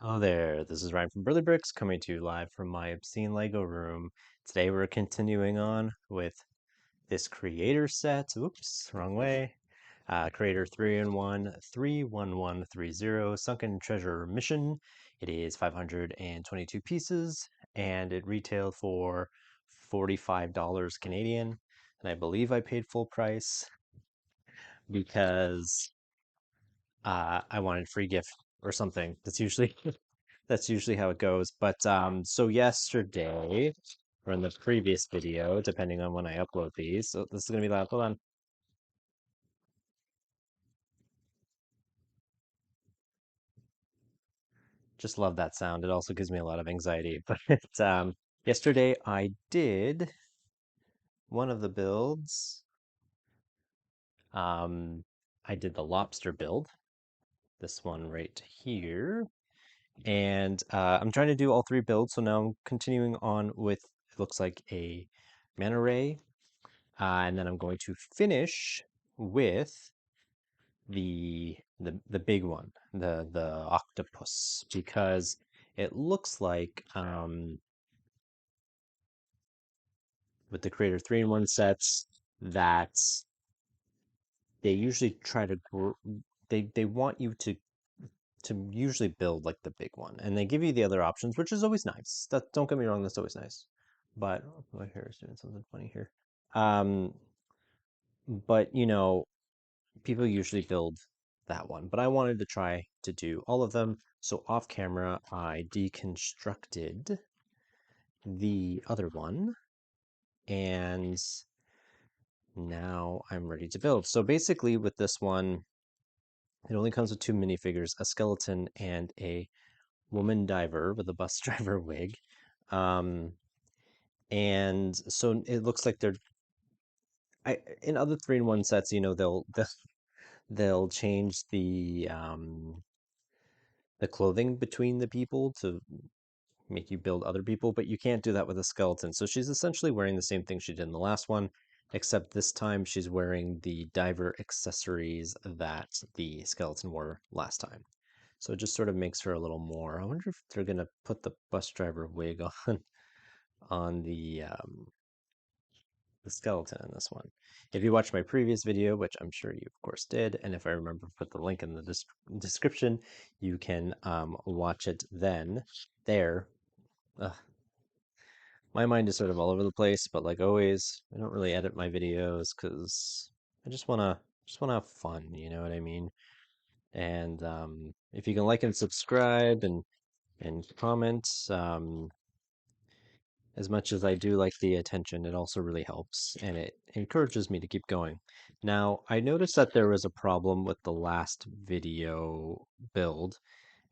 Hello there, this is Ryan from Burley Bricks coming to you live from my obscene Lego room. Today we're continuing on with this creator set. Oops, wrong way. Creator 3-in-1 31130 Sunken Treasure Mission. It is 522 pieces and it retailed for $45 Canadian. And I believe I paid full price because I wanted free gift or something. That's usually how it goes. But so yesterday, or in the previous video, depending on when I upload these, so this is gonna be loud. Hold on. Just love that sound. It also gives me a lot of anxiety. But yesterday I did one of the builds. Um, I did the lobster build, this one right here. And I'm trying to do all three builds. So now I'm continuing on with, it looks like a manta ray. And then I'm going to finish with the big one, the octopus, because it looks like with the Creator 3-in-1 sets that they usually try to they want you to usually build like the big one, and they give you the other options, which is always nice. That, don't get me wrong, that's always nice. But oh, my hair is doing something funny here. Um, but people usually build that one, but I wanted to try to do all of them. So off camera, I deconstructed the other one, and now I'm ready to build. So basically with this one, it only comes with two minifigures, a skeleton and a woman diver with a bus driver wig. Um, and so it looks like in other 3-in-1 sets, they'll change the clothing between the people to make you build other people, but you can't do that with a skeleton. So she's essentially wearing the same thing she did in the last one, except this time she's wearing the diver accessories that the skeleton wore last time. So it just sort of makes her a little more. I wonder if they're gonna put the bus driver wig on the skeleton in this one. If you watched my previous video, which I'm sure you of course did, and if I remember, put the link in the description, you can watch it then. There. Ugh, my mind is sort of all over the place, but like always, I don't really edit my videos because I just wanna have fun, you know what I mean? And if you can like and subscribe and comment, as much as I do like the attention, it also really helps and it encourages me to keep going. Now, I noticed that there was a problem with the last video build,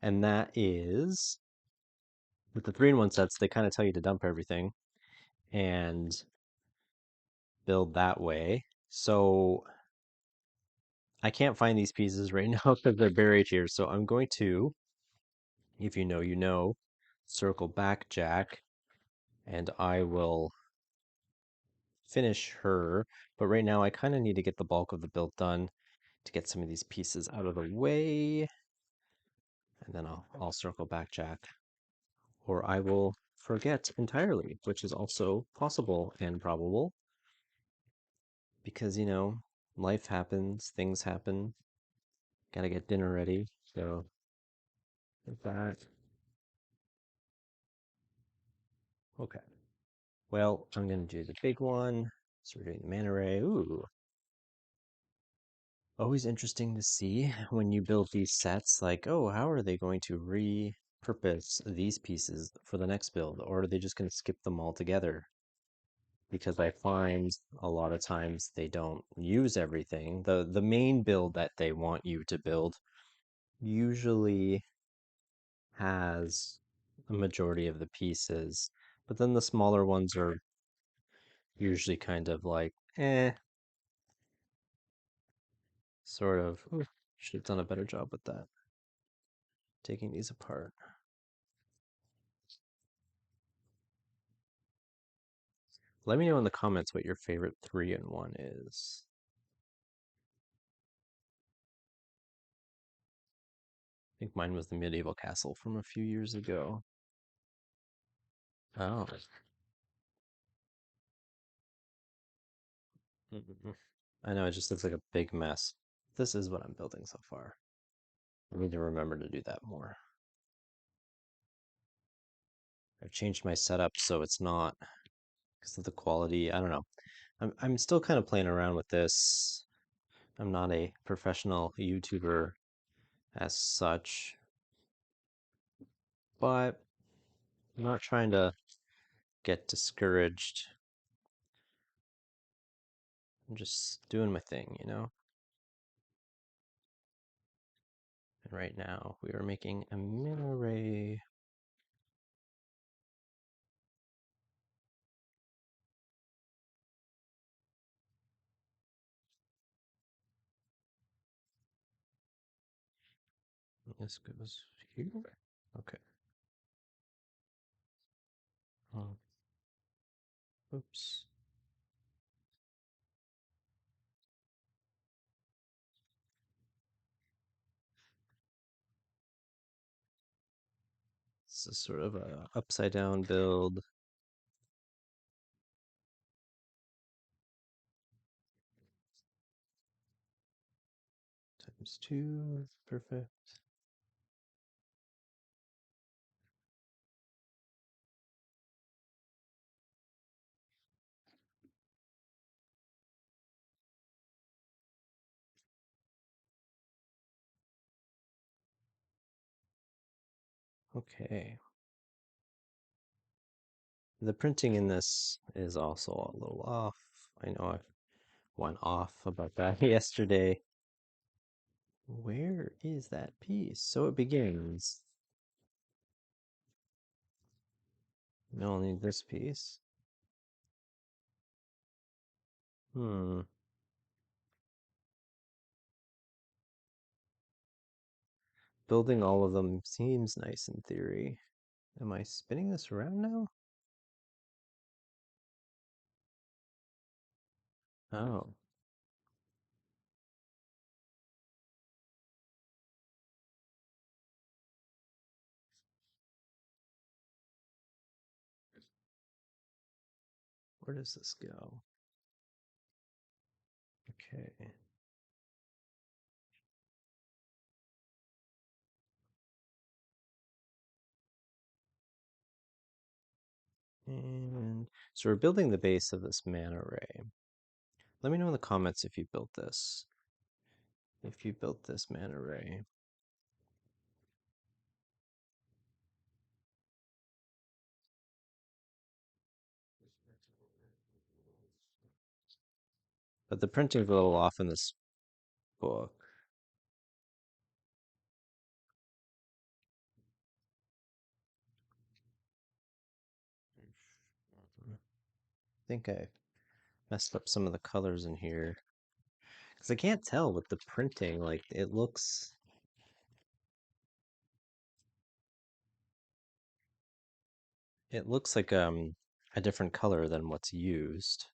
and that is with the 3-in-1 sets, they kind of tell you to dump everything and build that way. So I can't find these pieces right now because they're buried here. So I'm going to, if you know, you know, circle back Jack, and I will finish her. But right now I kind of need to get the bulk of the build done to get some of these pieces out of the way. And then I'll circle back Jack. Or I will forget entirely, which is also possible and probable. Because, life happens, things happen. Gotta get dinner ready. So with that. Okay. Well, I'm going to do the big one. So we're doing the manta ray. Ooh. Always interesting to see when you build these sets, like, oh, how are they going to repurpose these pieces for the next build? Or are they just going to skip them all together? Because I find a lot of times they don't use everything. The main build that they want you to build usually has a majority of the pieces, but then the smaller ones are usually kind of like, sort of. Ooh, should have done a better job with that, taking these apart. Let me know in the comments what your favorite 3-in-1 is. think mine was the medieval castle from a few years ago. Oh. Mm-mm. I know, it just looks like a big mess. This is what I'm building so far. I need to remember to do that more. I've changed my setup so it's not because of the quality. I don't know. I'm still kind of playing around with this. I'm not a professional YouTuber as such, but I'm not trying to get discouraged. I'm just doing my thing, you know? And right now we are making a mini array. This goes here. Okay. Oh, oops. This is sort of a upside down build. Times two, perfect. Okay. The printing in this is also a little off. I know I went off about that yesterday. Where is that piece? So it begins. No, I'll need this piece. Hmm. Building all of them seems nice in theory. Am I spinning this around now? Oh, where does this go? Okay. And so we're building the base of this man array. Let me know in the comments if you built this. If you built this man array. But the printing's a little off in this book. I think I messed up some of the colors in here. Because I can't tell with the printing, like it looks like a different color than what's used.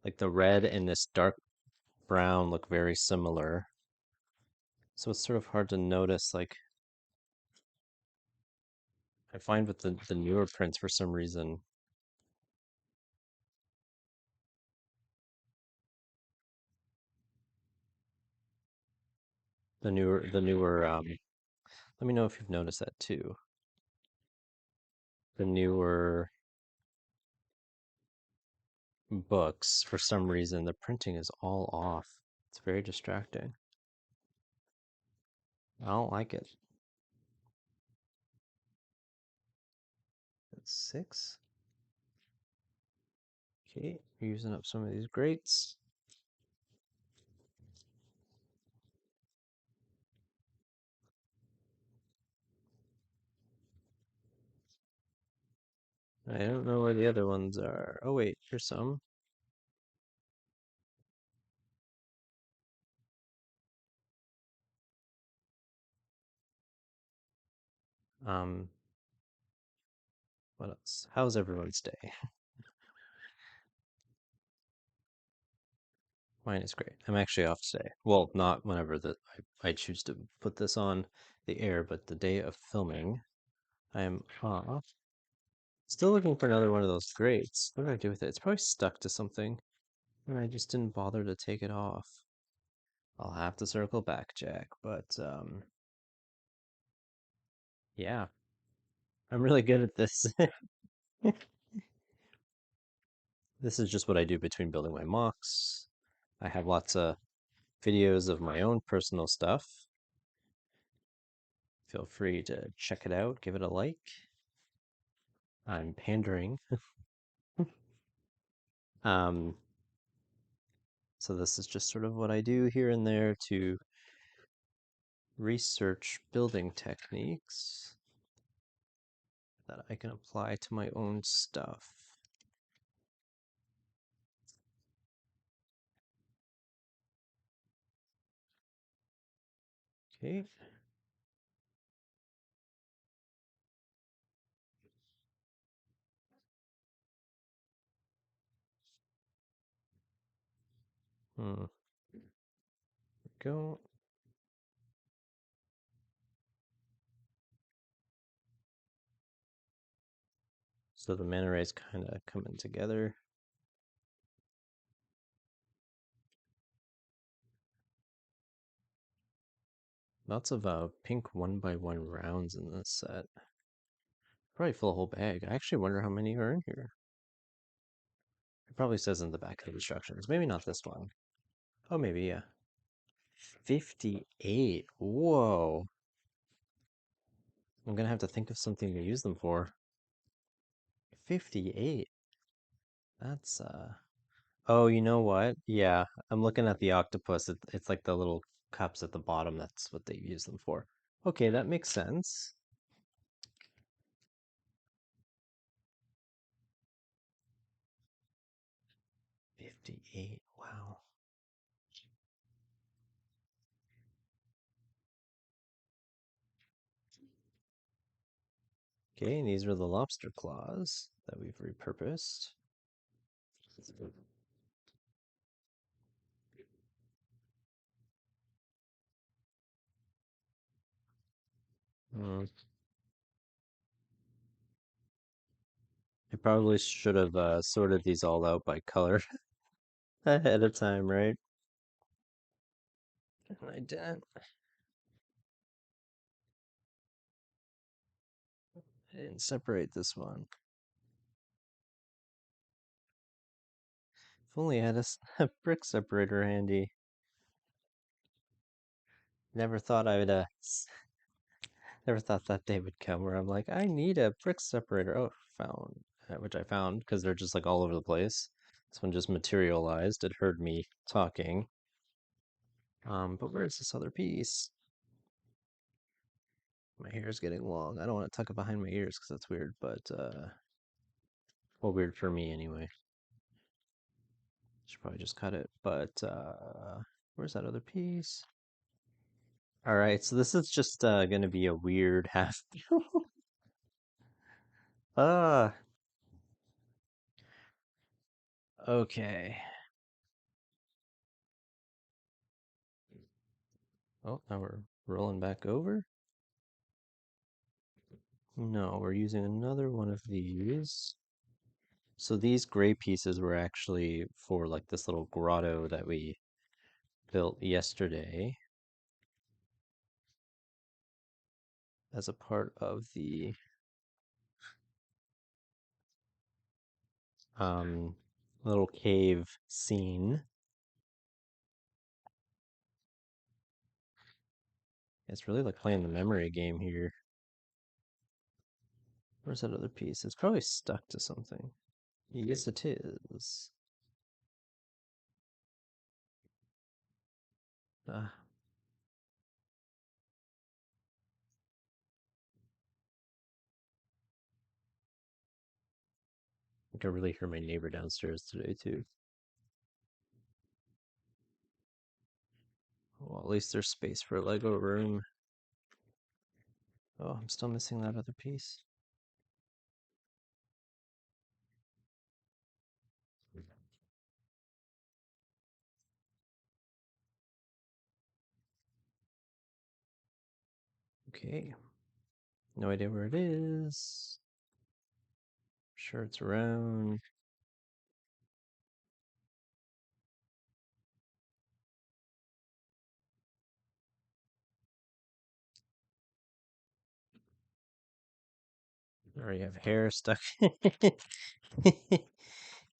Like the red and this dark brown look very similar. So it's sort of hard to notice. Like I find with the newer prints for some reason, the newer let me know if you've noticed that too. The newer books, for some reason, the printing is all off. It's very distracting. I don't like it. That's six. Okay, using up some of these grates. I don't know where the other ones are. Oh wait, here's some. Um, what else? How's everyone's day? Mine is great. I'm actually off today. Well, not whenever I choose to put this on the air, but the day of filming, I am off. Still looking for another one of those grates. What did I do with it? It's probably stuck to something, and I just didn't bother to take it off. I'll have to circle back, Jack, but yeah, I'm really good at this. This is just what I do between building my mocks. I have lots of videos of my own personal stuff. Feel free to check it out, give it a like. I'm pandering. Um, so this is just sort of what I do here and there to research building techniques that I can apply to my own stuff. Okay. There we go. So the mana rays kind of coming together. Lots of pink 1x1 rounds in this set. Probably fill a whole bag. I actually wonder how many are in here. It probably says in the back of the instructions. Maybe not this one. Oh, maybe, yeah. 58. Whoa. I'm gonna have to think of something to use them for. 58. That's Oh, you know what? Yeah, I'm looking at the octopus. It's like the little cups at the bottom. That's what they use them for. Okay, that makes sense. 58. Wow. Okay, and these are the lobster claws that we've repurposed. Hmm. I probably should have sorted these all out by color ahead of time, right? And I didn't. I didn't separate this one. If only I had a brick separator handy. Never thought I would never thought that day would come where I'm like, I need a brick separator. Oh, found which I found because they're just like all over the place. This one just materialized. It heard me talking. But where's this other piece? My hair is getting long. I don't want to tuck it behind my ears because that's weird, but well, weird for me anyway. Should probably just cut it. But where's that other piece? All right, so this is just gonna be a weird half. Ah, okay. Oh, now we're rolling back over. No, we're using another one of these. So these gray pieces were actually for like this little grotto that we built yesterday as a part of the um, little cave scene. It's really like playing the memory game here. Where's that other piece? It's probably stuck to something. Yes, it is. Ah, I think I really hear my neighbor downstairs today too. Well, at least there's space for a Lego room. Oh, I'm still missing that other piece. Okay. No idea where it is. Sure it's around. I already have hair stuck in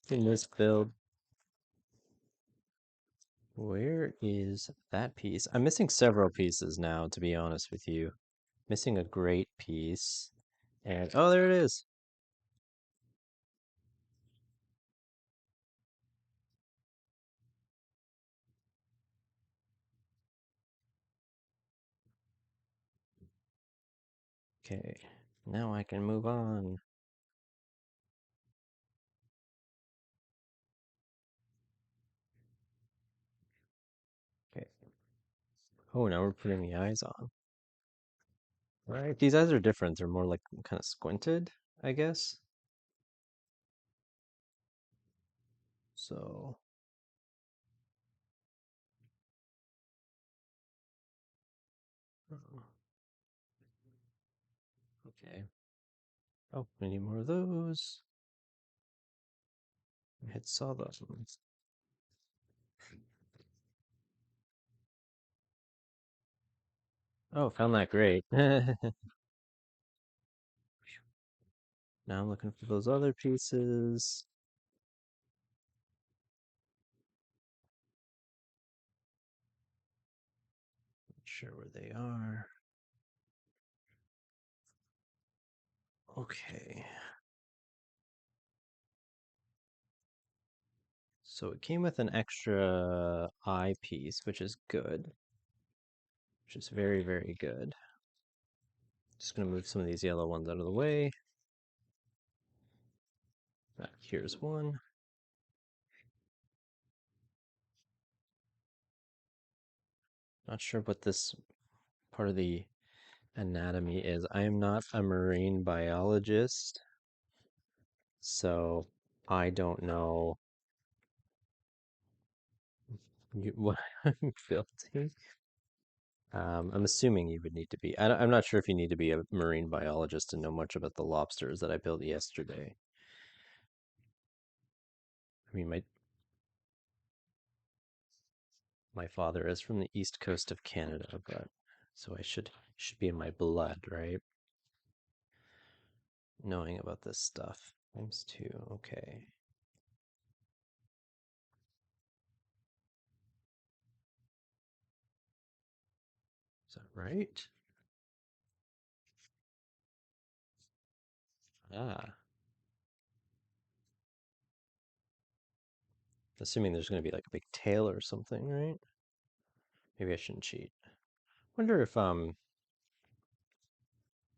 this build. Where is that piece? I'm missing several pieces now, to be honest with you. Missing a great piece. And oh, there it is. Okay, now I can move on. Okay. Oh, now we're putting the eyes on. Right. These eyes are different. They're more like kind of squinted, I guess. So, okay. Oh, we need more of those. I had saw those ones. Oh, found that great. Now I'm looking for those other pieces. Not sure where they are. Okay. So it came with an extra eye piece, which is good. Which is very, very good. Just gonna move some of these yellow ones out of the way. Here's one. Not sure what this part of the anatomy is. I am not a marine biologist, so I don't know what I'm building. I'm assuming you would need to be. I'm not sure if you need to be a marine biologist to know much about the lobsters that I built yesterday. I mean, my father is from the east coast of Canada, but so I should be in my blood, right? Knowing about this stuff. Times two, okay. Is that right? Ah, assuming there's going to be like a big tail or something, right? Maybe I shouldn't cheat. Wonder if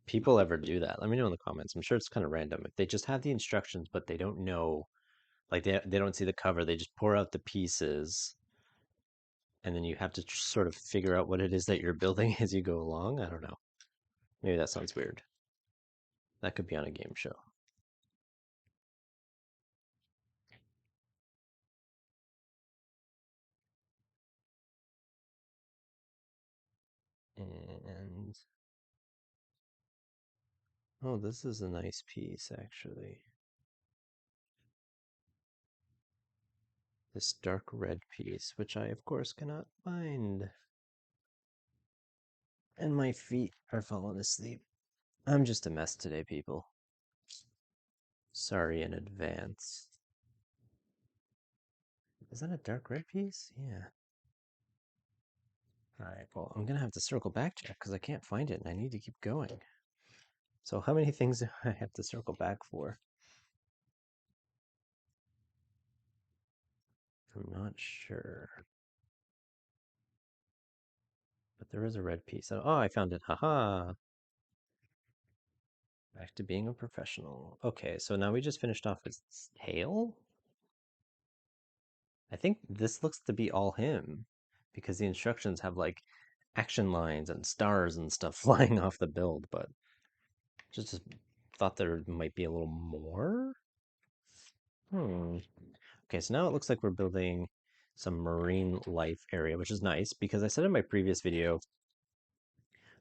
people ever do that. Let me know in the comments. I'm sure it's kind of random. If they just have the instructions, but they don't know, like they don't see the cover, they just pour out the pieces, and then you have to sort of figure out what it is that you're building as you go along. I don't know. Maybe that sounds weird. That could be on a game show. And oh, this is a nice piece actually. This dark red piece, which I of course cannot find. And my feet are falling asleep. I'm just a mess today, people. Sorry in advance. Is that a dark red piece? Yeah. All right, well, I'm gonna have to circle back to it because I can't find it and I need to keep going. So how many things do I have to circle back for? I'm not sure. But there is a red piece. Oh, I found it. Haha. Back to being a professional. Okay, so now we just finished off his tail. I think this looks to be all him because the instructions have like action lines and stars and stuff flying off the build, but just thought there might be a little more. Hmm. Okay, so now it looks like we're building some marine life area, which is nice because I said in my previous video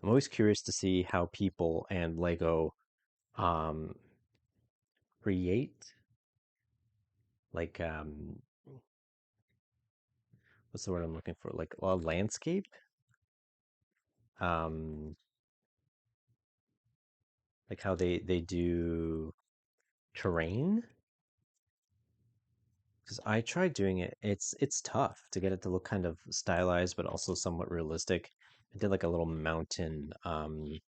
I'm always curious to see how people and Lego um, create like what's the word I'm looking for? Like a landscape, um, like how they do terrain. Because I tried doing it. It's tough to get it to look kind of stylized, but also somewhat realistic. I did like a little mountain. I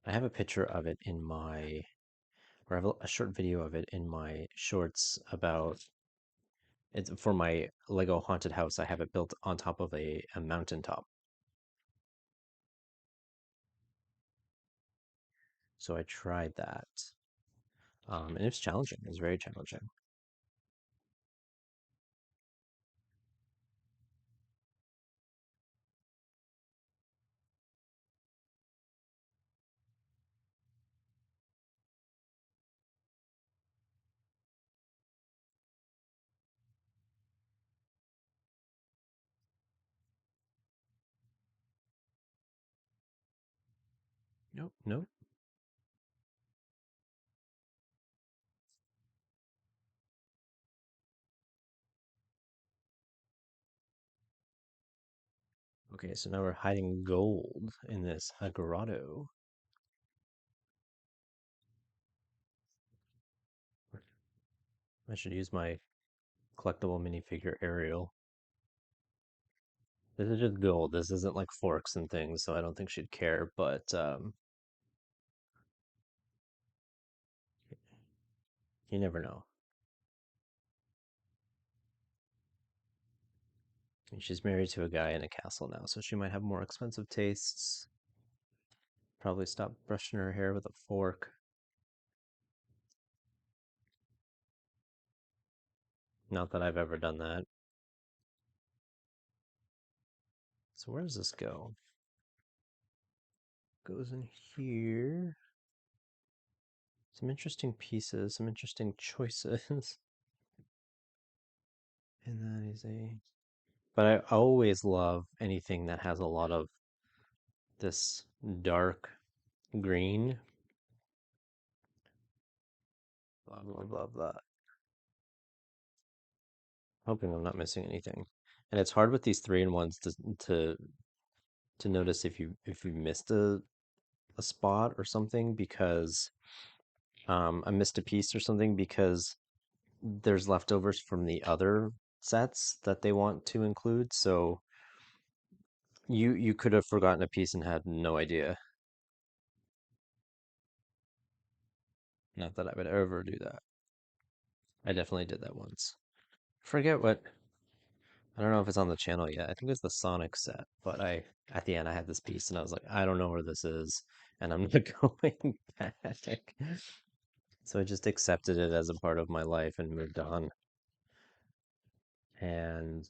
have a picture of it in my, or I have a short video of it in my shorts about it's for my Lego haunted house. I have it built on top of a mountaintop. So I tried that. And it was challenging. It was very challenging. Nope, nope. Okay, so now we're hiding gold in this grotto. I should use my collectible minifigure Ariel. This is just gold. This isn't like forks and things, so I don't think she'd care, but you never know. And she's married to a guy in a castle now, so she might have more expensive tastes. Probably stop brushing her hair with a fork. Not that I've ever done that. So where does this go? Goes in here. Some interesting pieces, some interesting choices. And that is a. But I always love anything that has a lot of this dark green. Blah, blah, blah, blah. Hoping I'm not missing anything. And it's hard with these 3-in-1s to to notice if you missed a spot or something because I missed a piece or something because there's leftovers from the other sets that they want to include. So you could have forgotten a piece and had no idea. Not that I would ever do that. I definitely did that once. Forget what I don't know if it's on the channel yet. I think it was the Sonic set, but I at the end I had this piece and I was like, I don't know where this is, and I'm not going back. So I just accepted it as a part of my life and moved on, and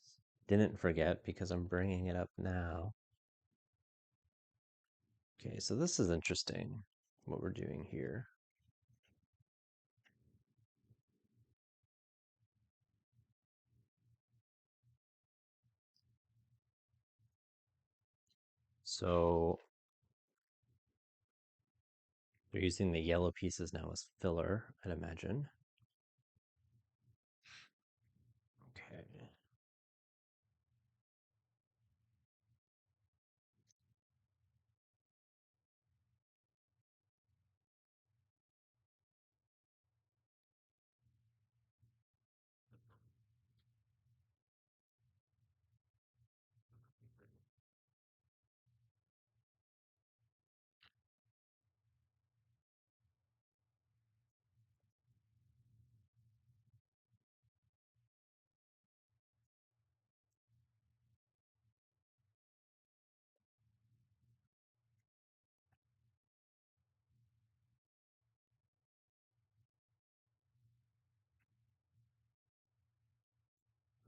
didn't forget because I'm bringing it up now. Okay, so this is interesting what we're doing here. So they're using the yellow pieces now as filler, I'd imagine. Okay.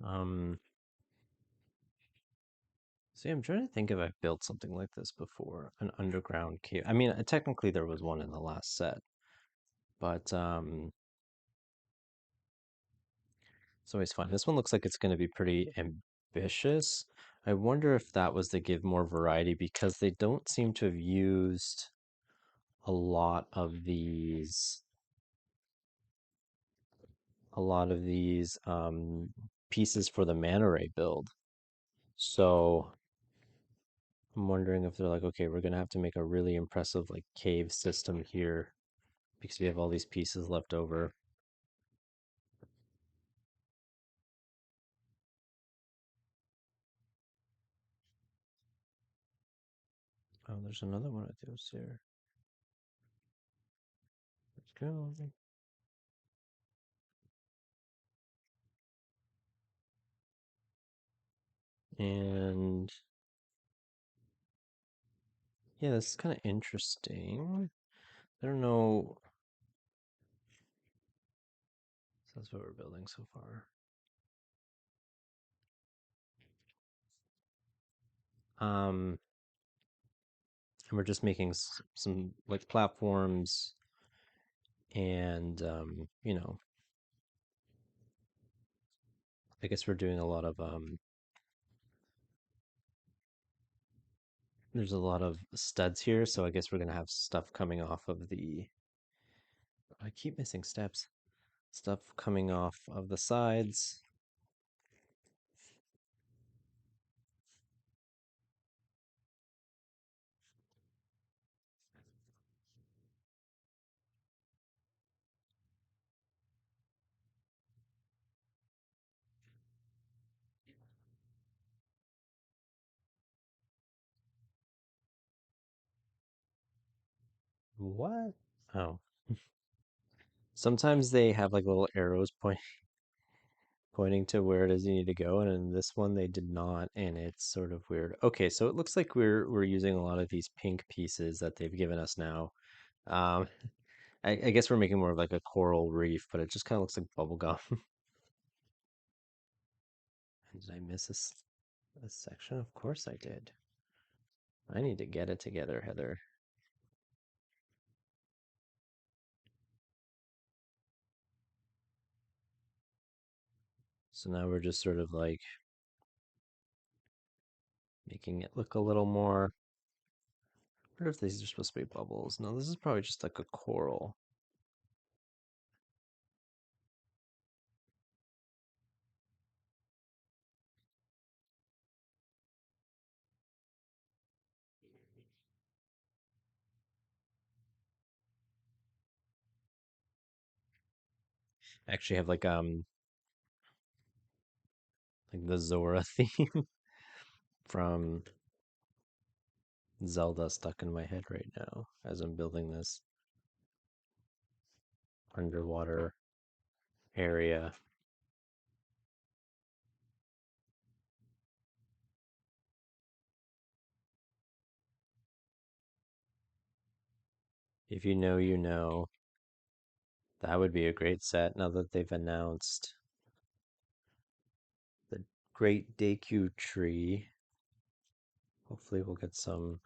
Um, See, I'm trying to think if I've built something like this before, an underground cave. I mean, technically there was one in the last set, but it's always fun. This one looks like it's going to be pretty ambitious. I wonder if that was to give more variety because they don't seem to have used a lot of these pieces for the manta ray build. So I'm wondering if they're like, okay, we're gonna have to make a really impressive like cave system here because we have all these pieces left over. Oh, there's another one of those here. Let's go. And yeah, this is kind of interesting. I don't know. So that's what we're building so far. Um, and we're just making some like platforms and I guess we're doing a lot of there's a lot of studs here, so I guess we're gonna have stuff coming off of the I keep missing steps. Stuff coming off of the sides. What? Oh. Sometimes they have like little arrows pointing to where it is you need to go, and in this one they did not, and it's sort of weird. Okay, so it looks like we're using a lot of these pink pieces that they've given us now. Um, I guess we're making more of like a coral reef, but it just kind of looks like bubble gum. Did I miss a section? Of course I did. I need to get it together, Heather. So now we're just sort of like making it look a little more. I wonder if these are supposed to be bubbles. No, this is probably just like a coral. I actually have like the Zora theme from Zelda stuck in my head right now as I'm building this underwater area. If you know, you know. That would be a great set now that they've announced the Great Deku Tree. Hopefully we'll get some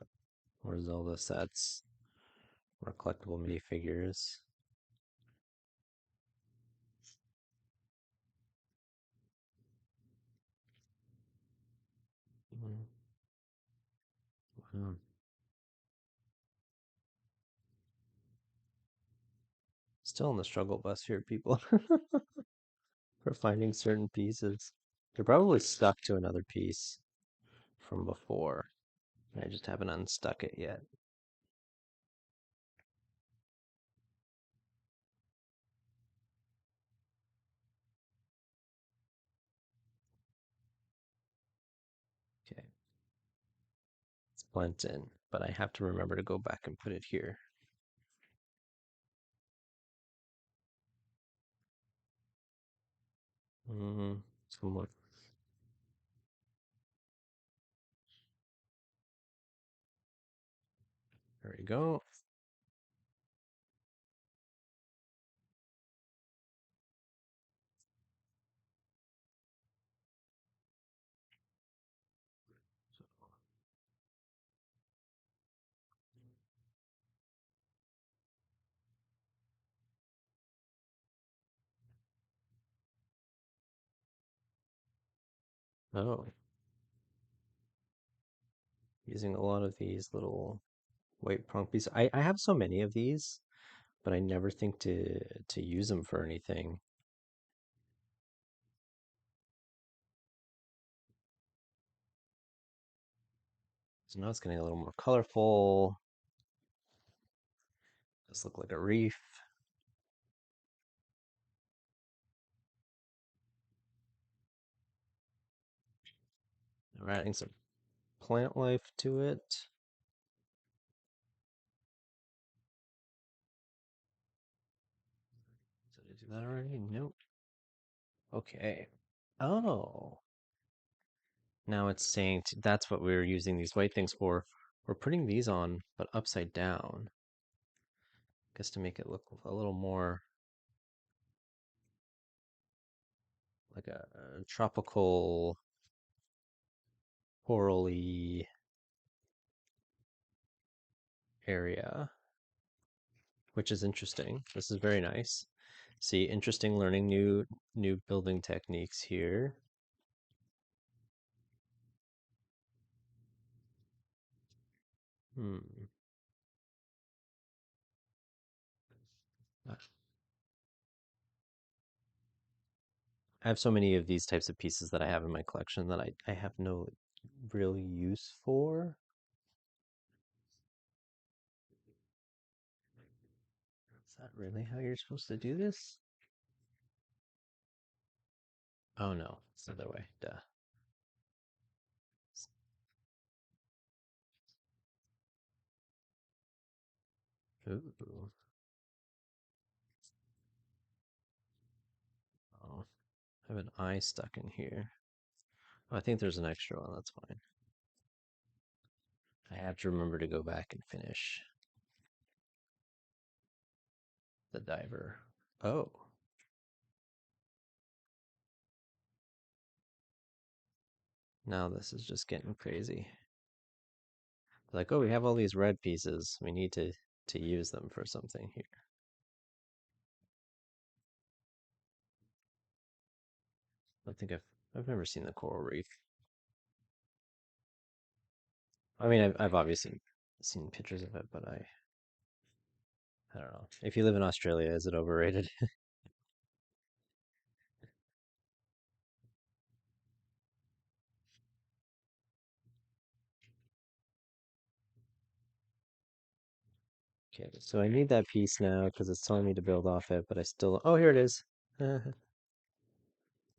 more Zelda sets, more collectible minifigures. Mm, wow. Still in the struggle bus here, people, for finding certain pieces. They're probably stuck to another piece from before. I just haven't unstuck it yet. Okay, it's blent in, but I have to remember to go back and put it here. Some more. There we go. Oh, Using a lot of these little white prong pieces. I have so many of these, but I never think to use them for anything. So now it's getting a little more colorful. This look like a reef. We're adding some plant life to it. Did I do that already? Nope. Okay. Oh, now it's saying that's what we were using these white things for. We're putting these on, but upside down. I guess to make it look a little more like a tropical, corally area, which is interesting. This is very nice. See, interesting learning new building techniques here. Hmm. I have so many of these types of pieces that I have in my collection that I have no real use for. Is that really how you're supposed to do this? Oh no, it's the other way. Duh. Ooh. Oh, I have an eye stuck in here. Oh, I think there's an extra one. That's fine. I have to remember to go back and finish the diver. Oh, now this is just getting crazy. Like, oh, we have all these red pieces. We need to use them for something here. I think I've never seen the coral reef. I mean, I've obviously seen pictures of it, but I don't know. If you live in Australia, is it overrated? Okay, so I need that piece now because it's telling me to build off it, but I still. Oh, here it is.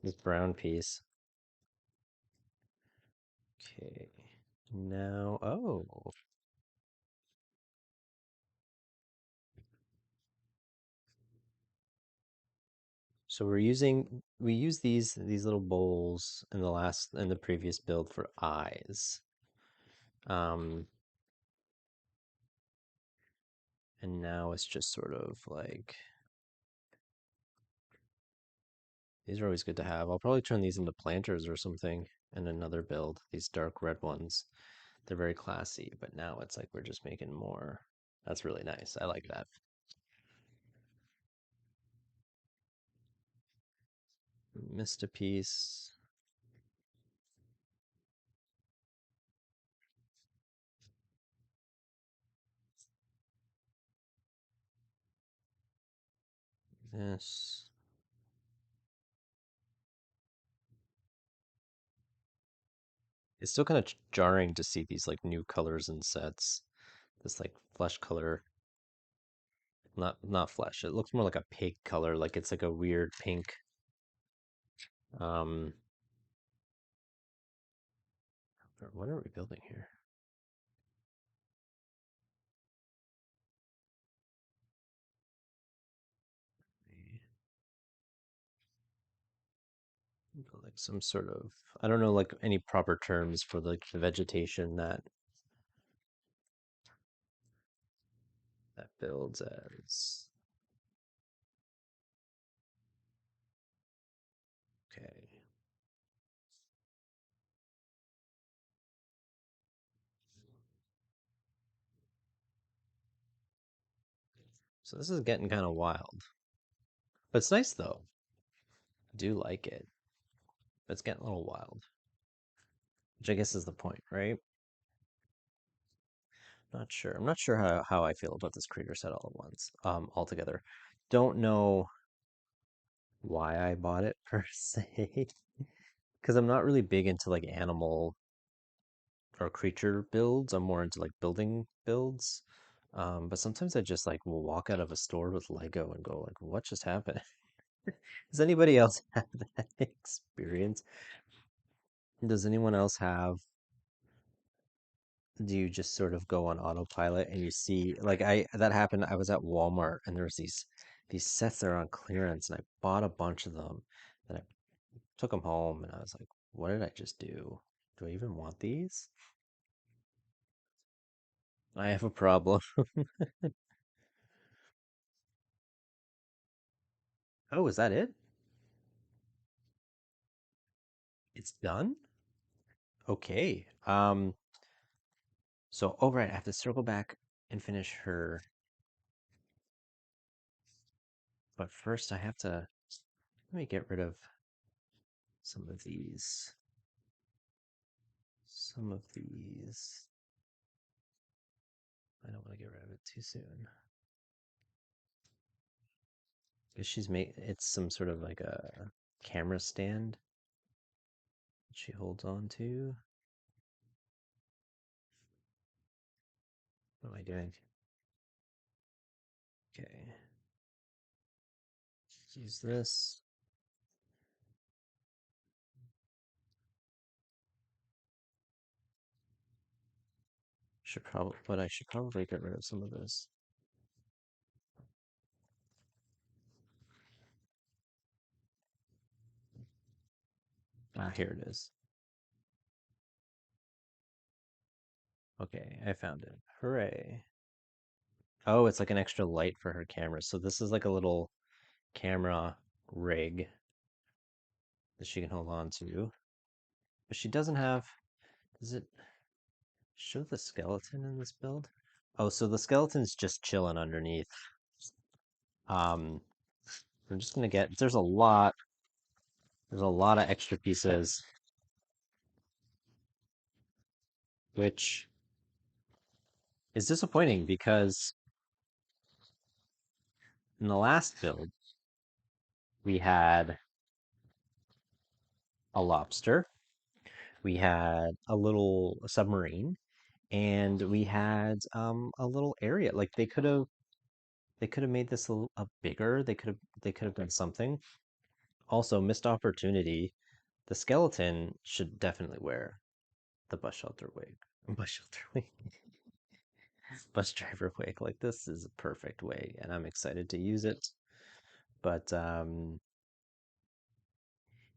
This brown piece. Okay. Now, oh, so we use these little bowls in the previous build for eyes. Um, and now it's just sort of like these are always good to have. I'll probably turn these into planters or something in another build. These dark red ones. They're very classy, but now it's like we're just making more. That's really nice. I like that. Missed a piece. This. It's still kind of jarring to see these like new colors and sets. This like flesh color, not flesh. It looks more like a pig color, like it's like a weird pink. Um, what are we building here? Like some sort of, I don't know, like any proper terms for like the vegetation that builds as. Okay. So this is getting kind of wild. But it's nice though. I do like it. But it's getting a little wild, which I guess is the point, right? Not sure. I'm not sure how I feel about this creator set all at once, altogether. Don't know why I bought it per se, because I'm not really big into like animal or creature builds. I'm more into like building builds. But sometimes I just like will walk out of a store with Lego and go like, what just happened? Does anybody else have that experience? Does anyone else have, do you just sort of go on autopilot and you see like that happened, I was at Walmart and there was these sets that are on clearance and I bought a bunch of them and I took them home and I was like, what did I just do? Do I even want these? I have a problem. Oh, is that it? It's done? Okay. So, oh right, I have to circle back and finish her, but first I have to let me get rid of some of these. Some of these. I don't want to get rid of it too soon. Because she's made it's some sort of like a camera stand that she holds on to. What am I doing? Okay. Use this. Should probably, but I should probably get rid of some of this. Ah, here it is. Okay, I found it. Hooray. Oh, it's like an extra light for her camera. So this is like a little camera rig that she can hold on to. But she doesn't have, does it show the skeleton in this build? Oh, so the skeleton's just chilling underneath. Um, I'm just gonna get, there's a lot of extra pieces, which is disappointing because in the last build, we had a lobster, we had a little submarine, and we had a little area. Like they could have made this a bigger. They could have done something. Also, missed opportunity. The skeleton should definitely wear the bus shelter wig. Bus shelter wig. Bus driver wig. Like this is a perfect wig, and I'm excited to use it. But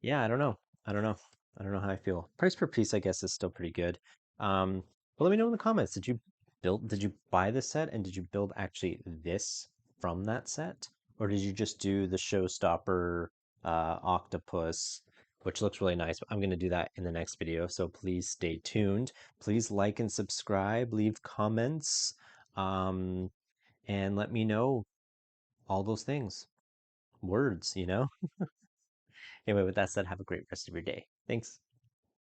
yeah, I don't know. I don't know. I don't know how I feel. Price per piece, I guess, is still pretty good. Um, but let me know in the comments. Did you buy this set and did you build actually this from that set? Or did you just do the showstopper octopus, which looks really nice? I'm going to do that in the next video, so please stay tuned. Please like and subscribe, leave comments, um, and let me know all those things. Words, you know? Anyway, with that said, have a great rest of your day. Thanks.